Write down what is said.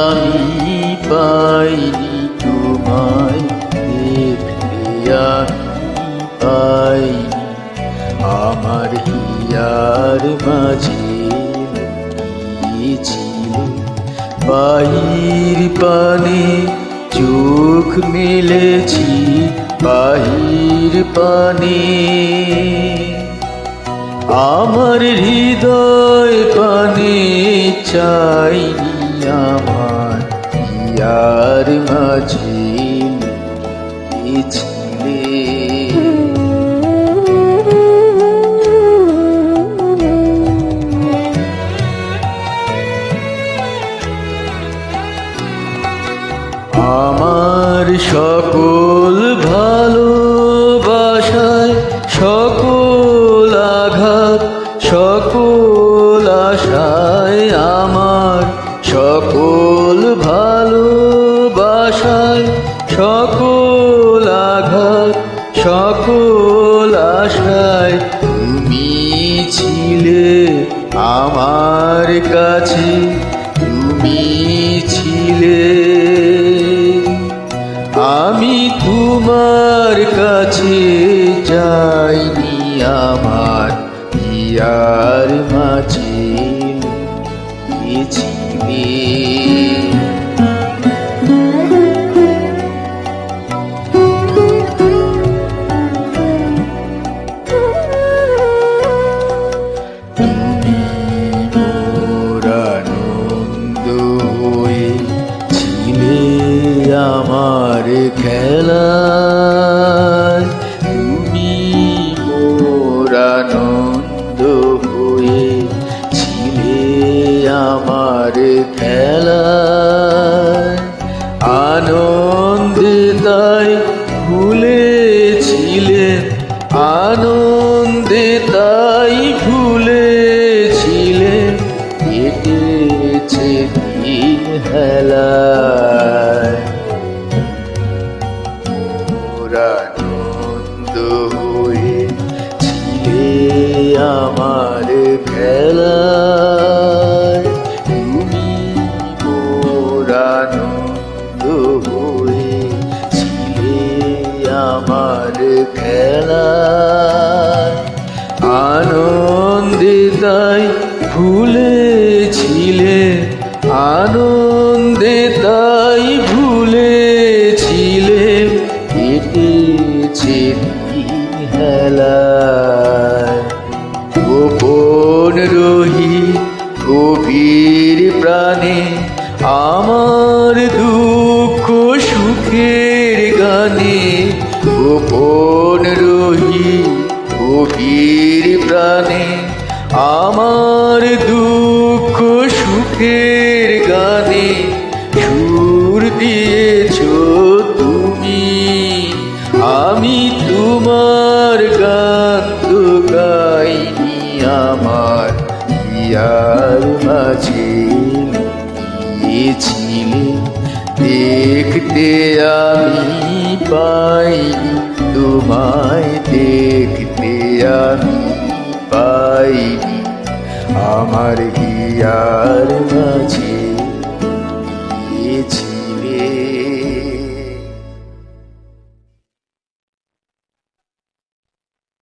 আমি পাইনি তোমায়, দেখতে আমি পাইনি আমার হিয়ার মাঝে লুকিয়েছিলে। বাহির পানে চোখ মেলেছি, বাহির পানে আমার হৃদয় পানে চাইনি আমার হিয়ার মাঝে লুকিয়েছিলে। আমার সকল ভালোবাসায়, সকল আঘাত, সকল আশায়, আমার সকল ভালোবাসায়, সকল আঘাত, সকল আশায় তুমি ছিলে আমার কাছে, তুমি ছিলে। আমি তোমার কাছে যাইনি আমার হিয়ার মাঝে লুকিয়েছিলে। তুমি মোর আনন্দ হয়ে ছিলে আমার খেলায়, তুমি মোর আনন্দ হয়ে ছিলে আমার খেলায়। আনন্দে তাই ভুলেছিলে, আনন্দে তাই ভুলেছিলে কেটেছে দিন হেলায়। আনন্দ হয়ে ছিলে আমার খেলায়, তুমি মোর আনন্দ হয়ে ছিলে আমার খেলায়। আনন্দে তাই ভুলেছিলে, আনন্দে তাই ভুলেছিলে কেটেছে দিন হেলায়। গোপন রহি গভীর প্রাণে আমার দুঃখ সুখের গানে, গোপন রহি গভীর প্রাণে আমার দুঃখ সুখের গানে সুর দিয়েছ তুমি। আমি তোমার গান তো গাইনি আমার হিয়ার মাঝে লুকিয়েছিলে। দেখতে আমি পাইনি তোমায়, দেখতে আমি পাইনি আমার হিয়ার মাঝে লুকিয়েছিলে।